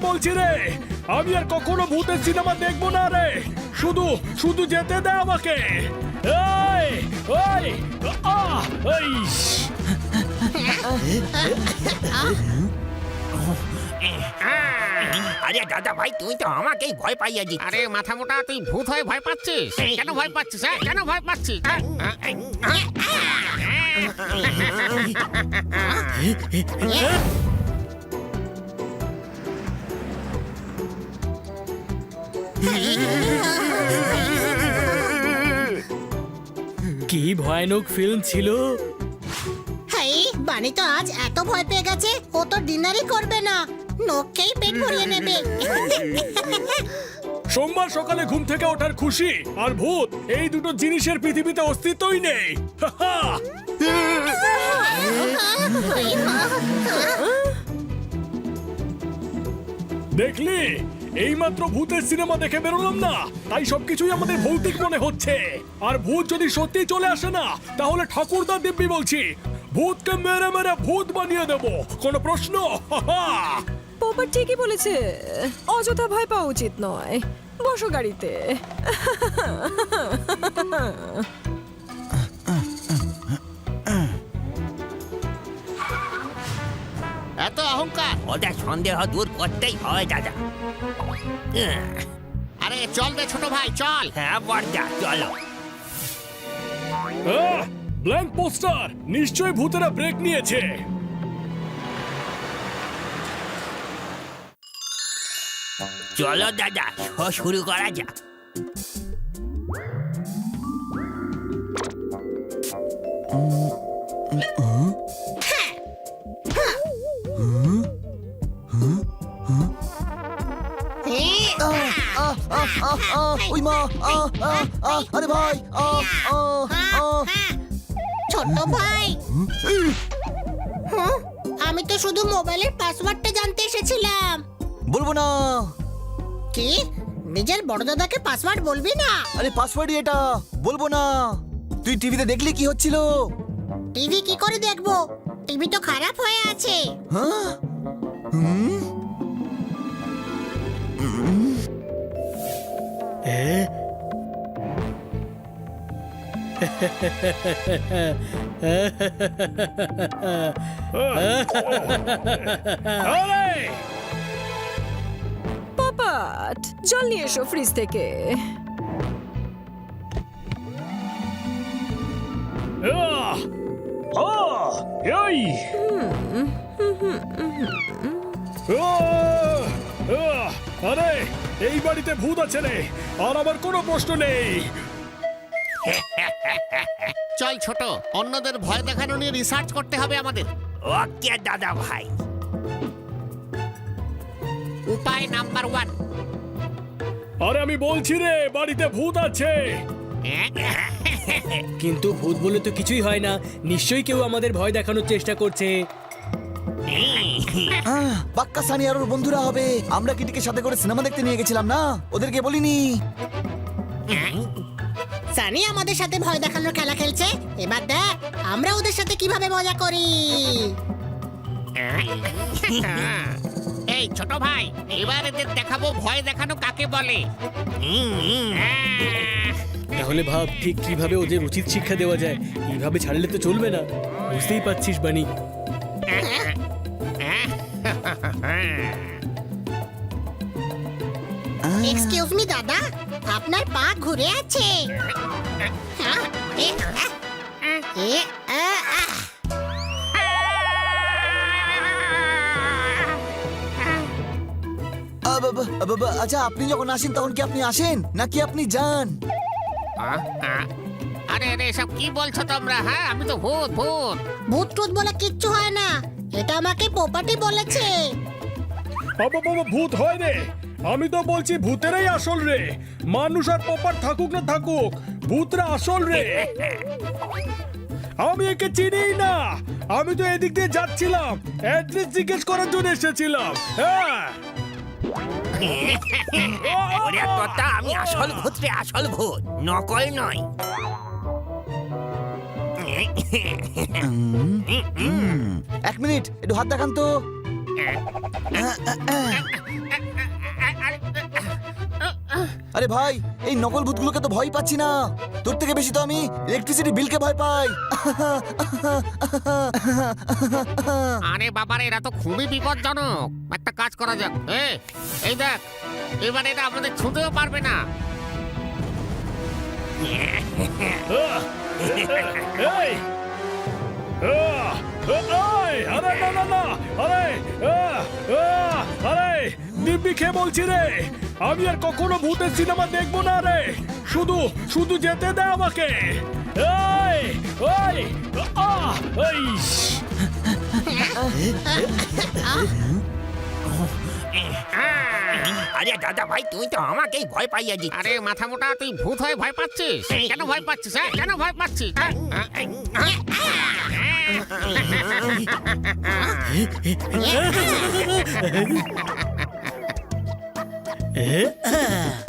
বলছি রে, আমি আর কখনো ভূতের সিনেমা দেখবো না রে। শুধু শুধু যেতে দে আমাকে। এই ওই এই আরে দাদা ভাই, তুই তো আমাকেই ভয় পাইয়ে দিচ্ছিস। আরে মাথা মোটা, তুই ভূত হয়ে ভয় পাচ্ছিস? কেন ভয় পাচ্ছিস? হ্যাঁ, কেন ভয় পাচ্ছিস? কি ভয়ানক ফিল্ম ছিল। হাই, বানি তো আজ এত ভয় পেয়ে গেছে, ও তো ডিনারই করবে না, নোককেই পেট ভরিয়ে নেবে। সোমবার সকালে ঘুম থেকে ওঠার খুশি আর ভূত, এই দুটো জিনিসের পৃথিবীতে অস্তিত্বই নেই। দেখলি, এইমাত্র ভূতের সিনেমা দেখে বেরোলাম না, তাই সবকিছুই আমাদের ভৌতিক মনে হচ্ছে। আর ভূত যদি সত্যি চলে আসে না, তাহলে ঠাকুরদা দিব্যি বলছি, ভূতকে মেরে মেরে ভূত বানিয়ে দেব। কোনো প্রশ্ন? পপা ঠিকই বলেছে, অযথা ভয় পাওয়া উচিত নয়। বসো গাড়িতে। এত অহংকার! ওদের সন্দেহ দূর করতেই হয় দাদা। আরে চল রে ছোট ভাই, চল। হ্যাঁ বড়দা, চলো। ব্ল্যাঙ্ক পোস্টার, নিশ্চয়ই ভূতেরা ব্রেক নিয়েছে। চলো দাদা, শো শুরু করা যাক। ওই মা, আরে ভাই, ছোট ভাই, আমি তো শুধু মোবাইলের পাসওয়ার্ডটা জানতে এসেছিলাম। বলবো না। কি, নিজের বড় দাদাকে পাসওয়ার্ড বলবি না? আরে পাসওয়ার্ডই এটা, বলবো না। তুই টিভিতে দেখলি কি হচ্ছিল? টিভি কি করে দেখবো? টিভি তো খারাপ হয়ে আছে। হ্যাঁ? হুম? পপাট, জল নিয়ে এসো ফ্রিজ থেকে। আরে, এই বাড়িতে ভূত আছে রে, আর আমার কোনো প্রশ্ন নেই। চল ছোট, অন্যদের ভয় দেখানো নিয়ে রিসার্চ করতে হবে আমাদের। ওকে দাদা ভাই। উপায় নাম্বার 1। আরে আমি বলছি রে, বাড়িতে ভূত আছে। কিন্তু ভূত বলে তো কিছুই হয় না, নিশ্চয়ই কেউ আমাদের ভয় দেখানোর চেষ্টা করছে। বাক্কা সানি আর ওর বন্ধুরা হবে। আমরা কিটিকে সাথে করে সিনেমা দেখতে নিয়ে গেছিলাম না, ওদেরকে বলিনি। সানি আমাদের সাথে ভয় দেখানোর খেলা খেলছে, এবার দেখ আমরা ওদের সাথে কিভাবে মজা করি। এই ছোট ভাই, এবার এদের দেখাবো ভয় দেখানো কাকে বলে। তাহলে ভাব ঠিক কিভাবে ওদের উচিত শিক্ষা দেওয়া যায়। এইভাবে ছাড়লে তো চলবে না, বুঝতেই পারছিস বানি। এক্সকিউজ মি দাদা, আপনার পা ঘুরে আছে। হ্যাঁ? এ, এ, আ, আ। আচ্ছা, আপনি যখন আসেন তখন কি আপনি আসেন নাকি আপনি যান? আরে আরে, এসব কি বলছো তোমরা? হ্যাঁ, আমি তো ভূত ভূত। ভূত টুত বলে কিচ্ছু হয় না, এটা আমাকে পোপাটি বলেছে। বাবা বাবা, ভূত হয় রে। আমি তো বলছি ভূতেরাই আসল রে। মানুষ আর পপার থাকুক না থাকুক, ভূতরা আসল রে। আমি একে চিনি না, আমি তো এদিক দিয়ে যাচ্ছিলাম, অ্যাড্রেস জিজ্ঞেস করার জন্য এসেছিলাম। হ্যাঁ, ওরে তোতা, আমি আসল ভূত রে, আসল ভূত, নকল নয়। এক মিনিট, একটু হাত দেখান তো। আরে ভাই, এই নকল ভূতগুলোকে তো ভয় পাচ্ছি না। তোর থেকে বেশি তো আমি ইলেকট্রিসিটি বিলকে ভয় পাই। আরে বাবারে, এরা তো খুবই বিপজ্জনক। একটা কাজ করা যাক। এই দেখ, এবার এটা আমাদের ছুঁতেও পারবে না। এই! আরে না না না, আরে আরে দিব্যি খেয়ে বলছি রে, আমি আর কখনো ভূতের সিনেমা দেখবো না রে। শুধু শুধু যেতে দে আমাকে। এই ওই ইস! আরে দাদা ভাই, তুই তো আমাকেই ভয় পাইয়ে দিচ্ছিস। আরে মাথা মোটা, তুই ভূত হয়ে ভয় পাচ্ছিস? কেন ভয় পাচ্ছিস? কেন ভয় পাচ্ছিস?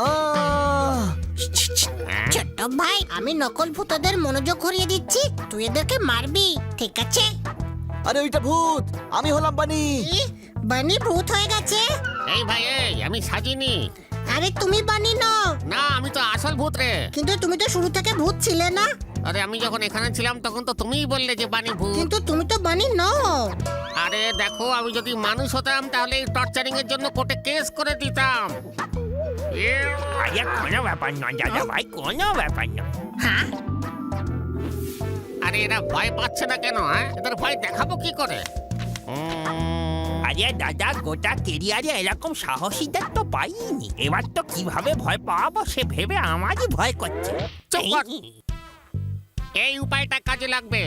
আহ! ছোট্ট ভাই, আমি নকল ভূতদের মনোযোগ ঘুরিয়ে দিচ্ছি, তুই এদেরকে মারবি, ঠিক আছে? আরে ওইটা ভূত, আমি হলাম বানি। বানি ভূত হয়ে গেছে? এই ভাই, আমি সাজিনি। আরে তুমি বানি নও। না, আমি তো আসল ভূত রে। কিন্তু তুমি তো শুরু থেকে ভূত ছিলে না। আরে আমি যখন এখানে ছিলাম তখন তো তুমিই বললে যে বানি ভূত। কিন্তু তুমি তো বানি নও। আরে দেখো, আমি যদি মানুষ হতাম তাহলে এই টর্চারিং এর জন্য কোর্টে কেস করে দিতাম। আরে কোনো ব্যাপার নয় দাদা ভাই, কোনো ব্যাপার নয়। আরে এরা ভয় পাচ্ছে না কেন? এদের ভয় দেখাবো কি করে? আরে দাদা, গোটা কেরিয়ারে এরকম সাহসীদের তো পাইনি। এবার তো কিভাবে ভয় পাওয়াবো সে ভেবে আমারই ভয় করছে। চুপ কর। এই উপায়টা কাজে লাগবে।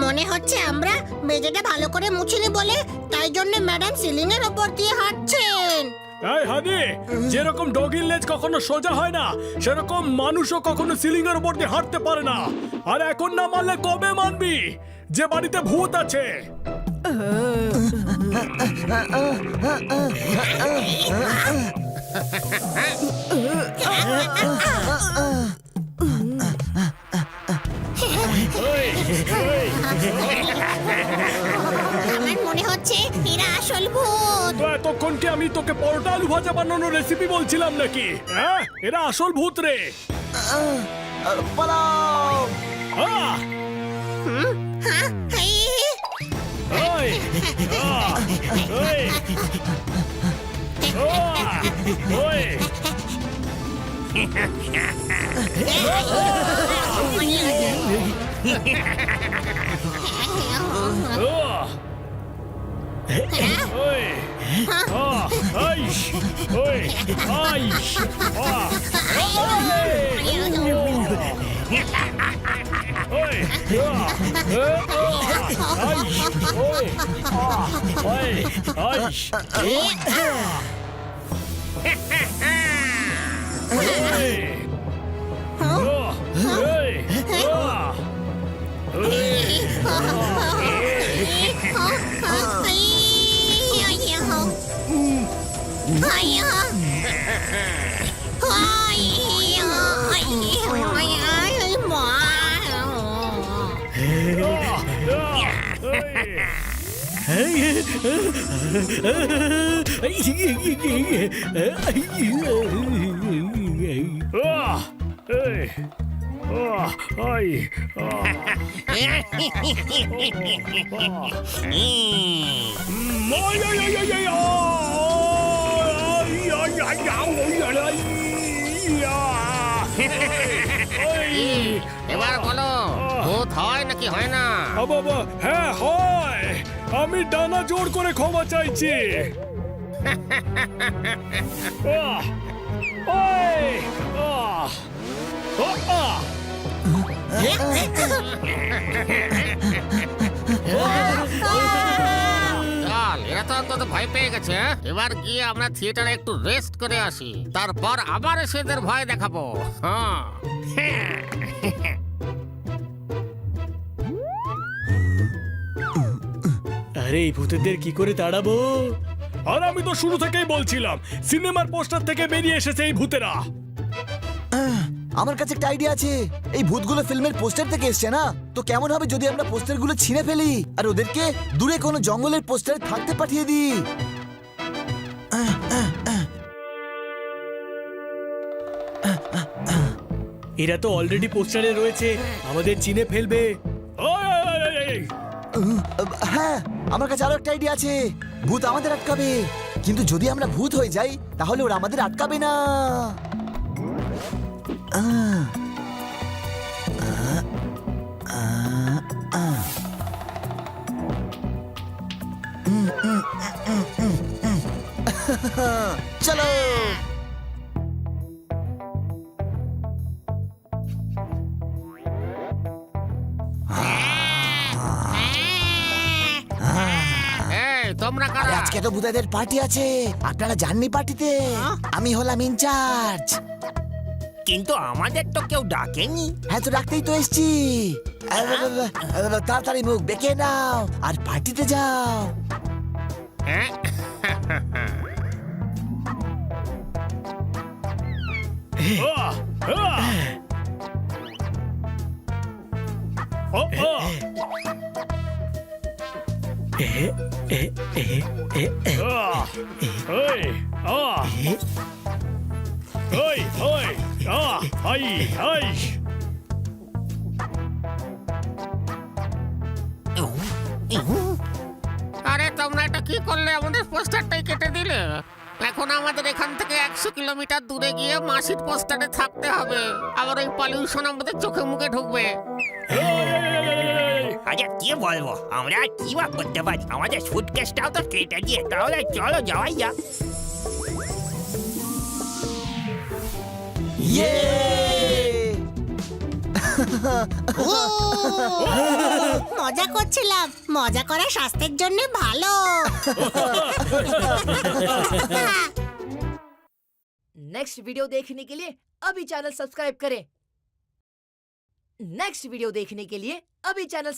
মনে হচ্ছে আমরা মেঝেটা ভালো করে মুছিনি বলে তাই জন্য ম্যাডাম সিলিং এর উপর দিয়ে হাঁটছেন। এই হানি, যেরকম ডগির লেজ কখনো সোজা হয় না, সেরকম মানুষও কখনো সিলিং এর উপর দিয়ে হাঁটতে পারে না। আর এখন না মানলে কবে মানবি যে বাড়িতে ভূত আছে? আমার মনে হচ্ছে এরা আসল ভূত। তো এতক্ষণ কি আমি তোকে পরোটা আলু ভাজা বানানোর রেসিপি বলছিলাম নাকি? হ্যাঁ, এরা আসল ভূত রে। পালাও! আহ! এই, ওই! আহ! ওই! আহ! ওই! আহ! ওই! আহ! আইশ! ওই! আইশ! আহ! ওই! আইশ! ওই! আহ! ওই! আইশ! ওই! এবার বলো, ভূত হয় নাকি হয় না? বাবা, হ্যাঁ হয়। আমি ডানা জোর করে ক্ষমা চাইছি। ওই! চল, এরা তো অন্তত ভয় পেয়ে গেছে। এবার গিয়ে আমরা থিয়েটারে একটু রেস্ট করে আসি, তারপর আবার এসে এদের ভয় দেখাবো। হ্যাঁ আরে এই ভূতেদের কি করে তাড়াবো? আর আমি তো শুরু থেকেই বলছিলাম সিনেমার পোস্টার থেকে বেরিয়ে এসেছে এই ভূতেরা। আমার কাছে একটা আইডিয়া আছে। এই ভূতগুলো ফিল্মের পোস্টার থেকে এসছে না, তো কেমন হবে যদি আমরা পোস্টারগুলো ছিঁড়ে ফেলি আর ওদেরকে দূরে কোনো জঙ্গলের পোস্টারে থাকতে পাঠিয়ে দিই? এরা তো অলরেডি পোস্টারে রয়েছে, আমাদের চিনে ফেলবে। ওই, ওই, ওই, ওই, ওই। হ্যাঁ, আমার কাছে আরো একটা আইডিয়া আছে। ভূত আমাদের আটকাবে, কিন্তু যদি আমরা ভূত হয়ে যাই তাহলে ওরা আমাদের আটকাবে না। চলো। এই তোমরা আরে কারা? আজকে তো ভূতেদের পার্টি আছে, আপনারা যাননি পার্টিতে? আমি হলাম ইনচার্জ। কিন্তু আমাদের তো কেউ ডাকেনি। হ্যাঁ, তো ডাকতেই তো এসছি। তাড়াতাড়ি মুখ বেঁকে নাও আর পার্টিতে যাও। হ্যাঁ? আহ, আহ। ও, ও। আহ, ওই, আহ। ওই, ওই, আহ, আই, আই। আরে তোমরা এটা কি করলে? আমাদের পোস্টারটাই কেটে দিলে। এখন আমাদের এখান থেকে 100 কিলোমিটার দূরে গিয়ে মাসির পোস্টারে থাকতে হবে। আবার ওই পলিউশন আমাদের চোখে মুখে ঢুকবে। আচ্ছা কি বলবো, আমরা আর কি বা করতে পারি? আমাদের সুটকেসটাও তো কেটে দিয়ে, তাহলে চলো যাওয়াই যাক। ইয়ে! মজা করছিলাম, মজা করা স্বাস্থ্যের জন্য ভালো। नेक्स्ट वीडियो देखने के लिए अभी चैनल सब्सक्राइब करें। नेक्स्ट वीडियो देखने के लिए अभी चैनल